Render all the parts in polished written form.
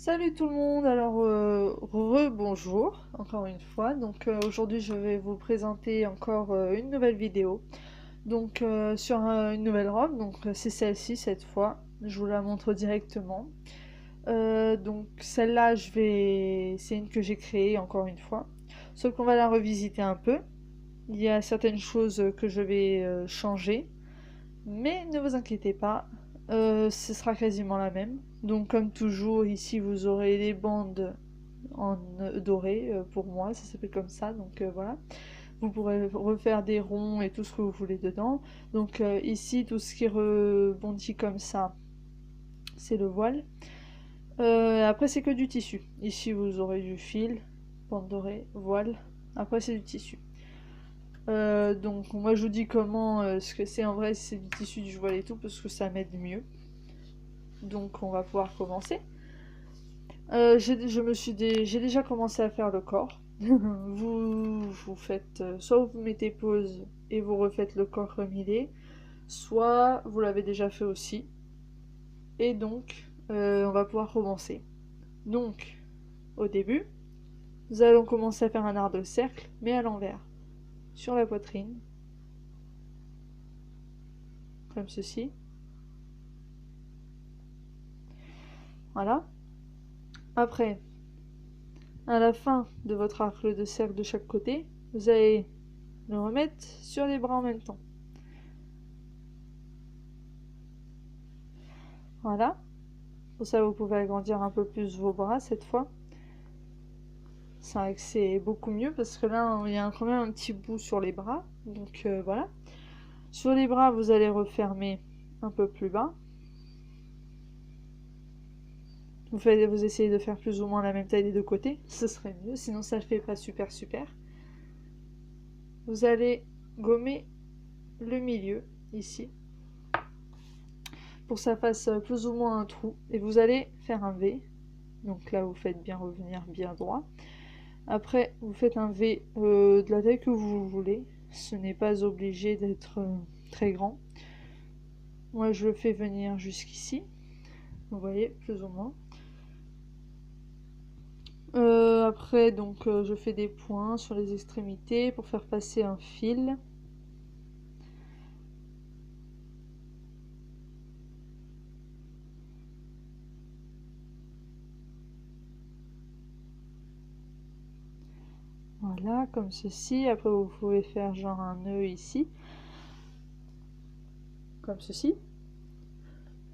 Salut tout le monde, alors rebonjour encore une fois. Aujourd'hui je vais vous présenter encore une nouvelle vidéo. Sur une nouvelle robe, c'est celle-ci cette fois. Je vous la montre directement. Celle-là c'est une que j'ai créée encore une fois. Sauf qu'on va la revisiter un peu. Il y a certaines choses que je vais changer. Mais ne vous inquiétez pas, ce sera quasiment la même. Donc comme toujours, ici vous aurez les bandes en doré pour moi, ça s'appelle comme ça. Voilà, vous pourrez refaire des ronds et tout ce que vous voulez dedans. Ici, tout ce qui rebondit comme ça, c'est le voile. Après, c'est que du tissu. Ici, vous aurez du fil, bande dorée, voile. Après, c'est du tissu. Moi je vous dis comment ce que c'est en vrai, si c'est du tissu, du voile et tout, parce que ça m'aide mieux. Donc on va pouvoir commencer. J'ai déjà commencé à faire le corps. Vous faites, soit vous mettez pause et vous refaites le corps comme il est, soit vous l'avez déjà fait aussi. Et on va pouvoir commencer. Donc, au début, nous allons commencer à faire un arc de cercle, mais à l'envers. Sur la poitrine, comme ceci. Voilà. Après, à la fin de votre arc de cercle de chaque côté, vous allez le remettre sur les bras en même temps. Voilà. Pour ça, vous pouvez agrandir un peu plus vos bras cette fois. C'est vrai que c'est beaucoup mieux parce que là, il y a quand même un petit bout sur les bras. Voilà. Sur les bras, vous allez refermer un peu plus bas. Vous essayez de faire plus ou moins la même taille des deux côtés. Ce serait mieux, sinon ça ne fait pas super super. Vous allez gommer le milieu, ici, pour que ça fasse plus ou moins un trou. Et vous allez faire un V. Donc là, vous faites bien revenir bien droit. Après, vous faites un V de la taille que vous voulez. Ce n'est pas obligé d'être très grand. Moi, je le fais venir jusqu'ici. Vous voyez, plus ou moins. Je fais des points sur les extrémités pour faire passer un fil. Voilà, comme ceci. Après, vous pouvez faire genre un nœud ici. Comme ceci.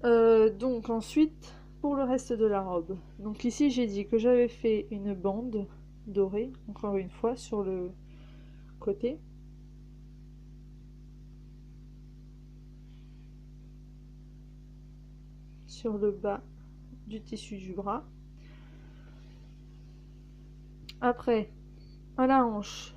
Ensuite, pour le reste de la robe. Donc ici, j'ai dit que j'avais fait une bande dorée, encore une fois, sur le côté. Sur le bas du tissu du bras. Après, à la hanche,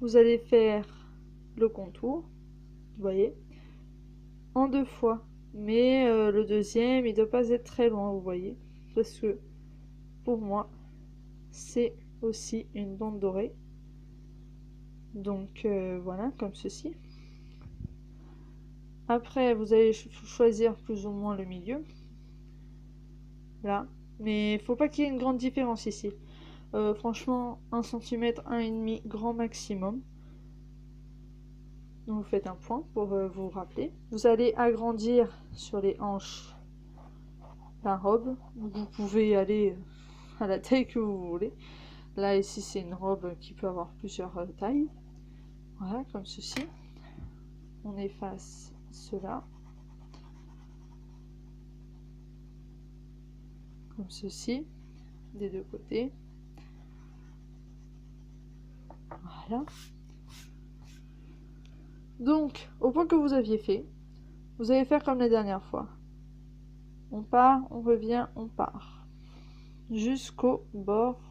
vous allez faire le contour, vous voyez, en deux fois. Mais le deuxième, il ne doit pas être très loin, vous voyez. Parce que, pour moi, c'est aussi une bande dorée. Voilà, comme ceci. Après, vous allez choisir plus ou moins le milieu. Là. Mais il ne faut pas qu'il y ait une grande différence ici. Franchement, 1 cm, 1,5 grand maximum. Donc vous faites un point pour vous rappeler. Vous allez agrandir sur les hanches la robe. Vous pouvez aller à la taille que vous voulez. Là, ici, c'est une robe qui peut avoir plusieurs tailles. Voilà, comme ceci. On efface cela. Comme ceci, des deux côtés. Voilà. Donc, au point que vous aviez fait, vous allez faire comme la dernière fois. On part, on revient, on part. Jusqu'au bord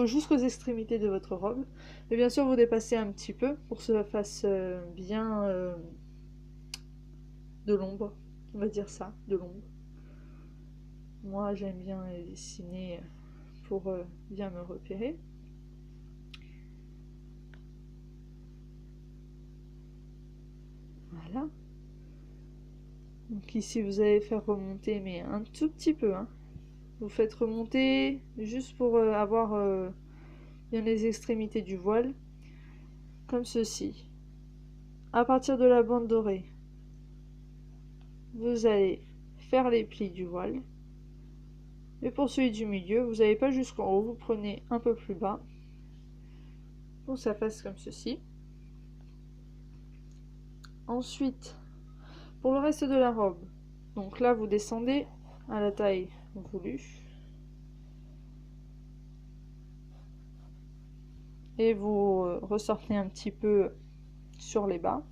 jusqu'aux extrémités de votre robe. Et bien sûr, vous dépassez un petit peu pour que ça fasse bien de l'ombre. On va dire ça, de l'ombre. Moi, j'aime bien les dessiner pour bien me repérer. Voilà. Donc ici, vous allez faire remonter, mais un tout petit peu, hein. Vous faites remonter juste pour avoir bien les extrémités du voile, comme ceci. À partir de la bande dorée, vous allez faire les plis du voile. Et pour celui du milieu, vous n'allez pas jusqu'en haut, vous prenez un peu plus bas pour que ça fasse comme ceci. Ensuite, pour le reste de la robe, donc là vous descendez à la taille voulue et vous ressortez un petit peu sur les bas.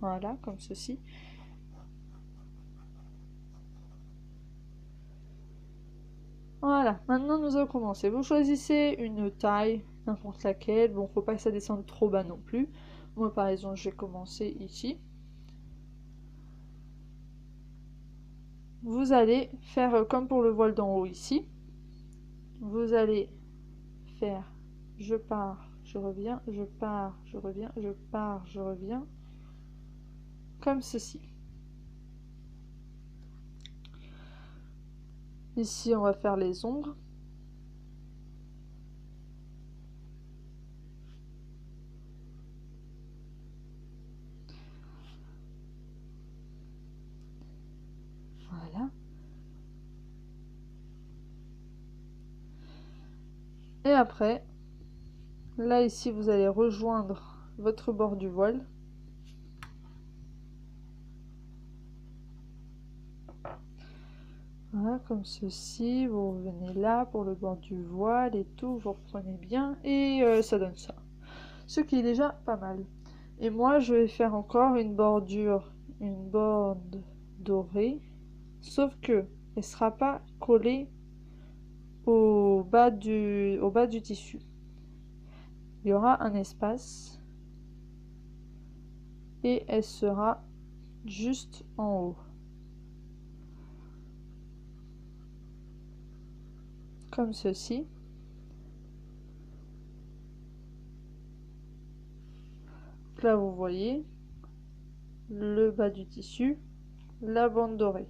Voilà, comme ceci. Voilà, maintenant nous allons commencer. Vous choisissez une taille, n'importe laquelle. Bon, faut pas que ça descende trop bas non plus. Moi, par exemple, je vais commencer ici. Vous allez faire comme pour le voile d'en haut ici. Vous allez faire je pars, je reviens, je pars, je reviens, je pars, je reviens. Comme ceci. Ici, on va faire les ombres. Voilà. Et après, là ici, vous allez rejoindre votre bord du voile. Voilà, comme ceci. Vous revenez là pour le bord du voile et tout. Vous reprenez bien et ça donne ça. Ce qui est déjà pas mal. Et moi, je vais faire encore une bordure, une bande dorée. Sauf que elle ne sera pas collée au bas du tissu. Il y aura un espace et elle sera juste en haut. Comme ceci. Là, vous voyez le bas du tissu, la bande dorée.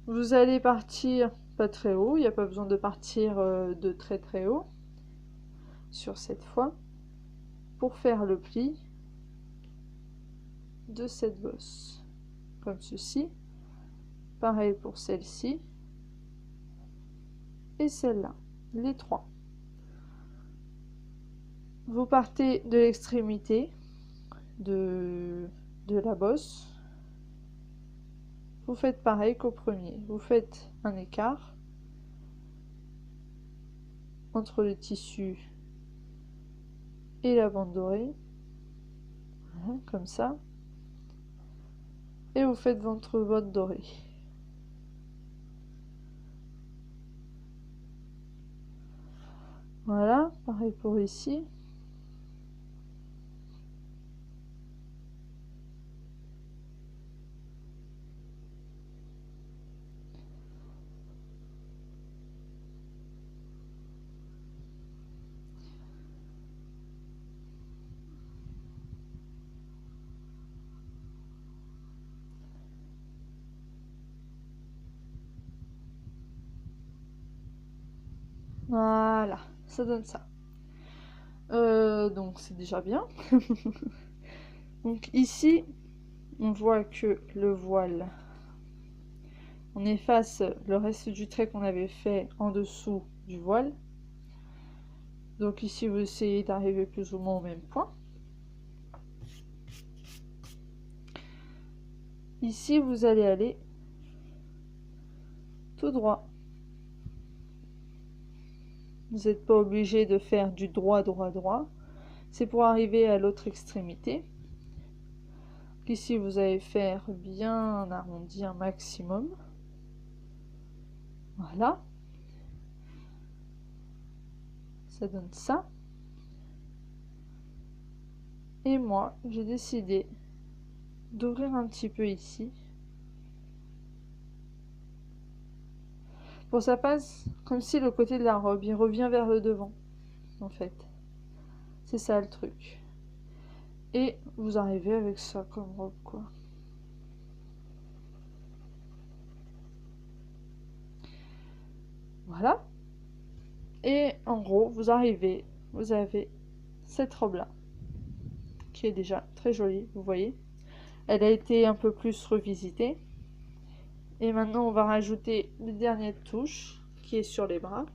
Vous allez partir pas très haut, il n'y a pas besoin de partir de très très haut sur cette fois pour faire le pli de cette bosse. Comme ceci. Pareil pour celle-ci et celle-là, les trois. Vous partez de l'extrémité de la bosse. Vous faites pareil qu'au premier. Vous faites un écart entre le tissu et la bande dorée. Voilà, comme ça. Et vous faites votre bande dorée. Voilà, pareil pour ici. Voilà, ça donne ça. Donc c'est déjà bien. Donc ici, on voit que le voile, on efface le reste du trait qu'on avait fait en dessous du voile. Donc ici, vous essayez d'arriver plus ou moins au même point. Ici, vous allez aller tout droit. Vous n'êtes pas obligé de faire du droit, droit, droit. C'est pour arriver à l'autre extrémité. Ici, vous allez faire bien arrondi un maximum. Voilà. Ça donne ça. Et moi, j'ai décidé d'ouvrir un petit peu ici. Pour ça passe comme si le côté de la robe, il revient vers le devant, en fait. C'est ça le truc. Et vous arrivez avec ça comme robe, quoi. Voilà. Et en gros, vous avez cette robe-là, qui est déjà très jolie, vous voyez. Elle a été un peu plus revisitée. Et maintenant, on va rajouter une dernière touche, qui est sur les bras.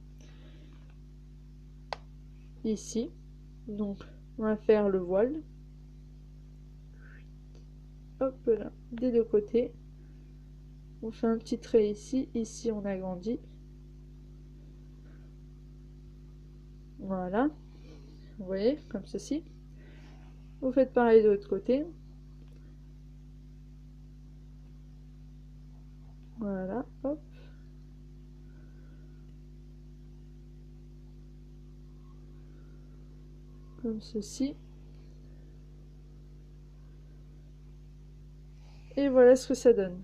Ici. Donc, on va faire le voile. Hop là, des deux côtés. On fait un petit trait ici. Ici, on agrandit. Voilà. Vous voyez, comme ceci. Vous faites pareil de l'autre côté. Voilà, hop. Comme ceci. Et voilà ce que ça donne.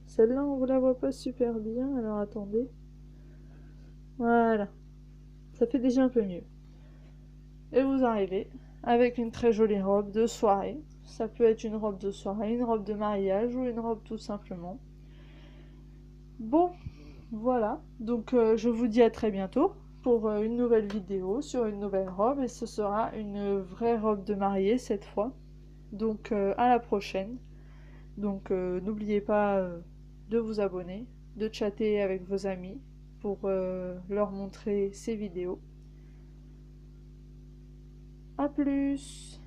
Celle-là, on ne la voit pas super bien, alors attendez. Voilà. Ça fait déjà un peu mieux. Et vous arrivez avec une très jolie robe de soirée. Ça peut être une robe de soirée, une robe de mariage ou une robe tout simplement. Bon, voilà. Donc je vous dis à très bientôt pour une nouvelle vidéo sur une nouvelle robe. Et ce sera une vraie robe de mariée cette fois. Donc à la prochaine. Donc n'oubliez pas de vous abonner, de chatter avec vos amis pour leur montrer ces vidéos. A plus!